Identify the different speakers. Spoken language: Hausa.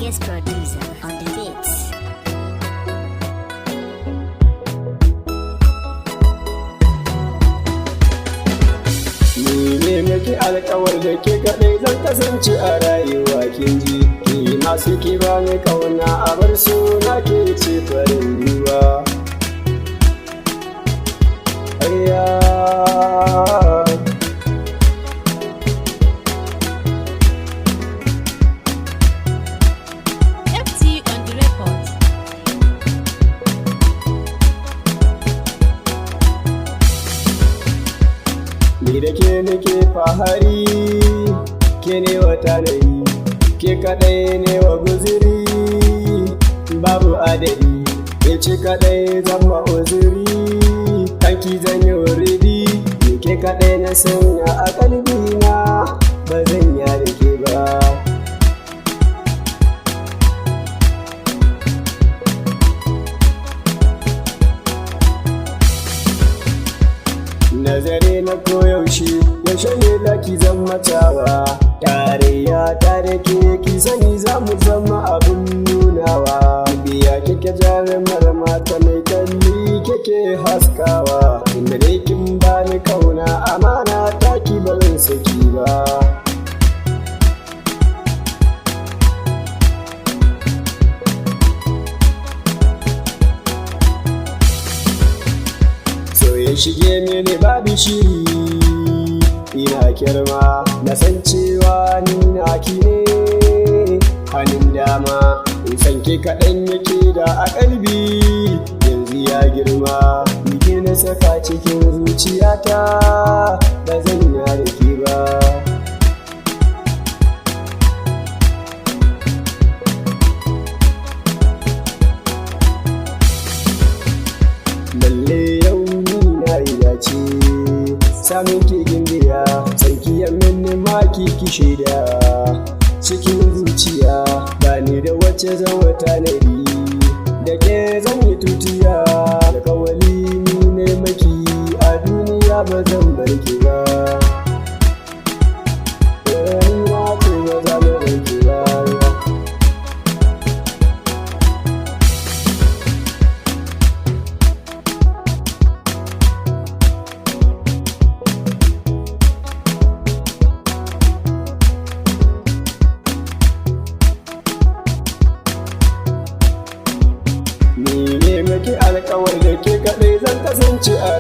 Speaker 1: Genius producer on the beats.
Speaker 2: Ni ne nake alƙawar da ke kaɗai zan kasance a rayuwa kin ji. Ki masu ki ba ni kauna a bar suna ke ce farin ruwa.
Speaker 3: FT on the record.
Speaker 2: Ni da ke nake fahari, ke ne wata nayi, ke kaɗai ne wa guziri, babu adadi, ke ce kaɗai zama uzuri, kanki zan yi wuridi, ni ke kaɗai na sanya a ƙalbina, ba zan ya da ke ba. Nazari na koyaushe, yaushe ne za ki zama tawa, tarayya ta da ke ki sani za mu zama abin nunawa. Biya kike jarumar mata mai kalli kike haskawa, inda dai kin bani kauna amana ta ki ba zan saki ba. Ya shige mini babu shiri, ina kirma na san cewa ni naki ne. Hannun dama in san ke kaɗan yake da a ƙalbi, yanzu ya girma ni na saka cikin zuciyata, ba zan ya da ke ba. Lalle yau ce samun ke gimbiya sarki ya mini maki kishi da cikin zuciya, ba ni da wacce zan wata nari da ke zan yi tutiya, da kawali ni ne maki a duniya ba zan barki ba. Ni ma ce ba za mu barki ba. Ni ne maki alƙawar da ke kaɗai zan kasance a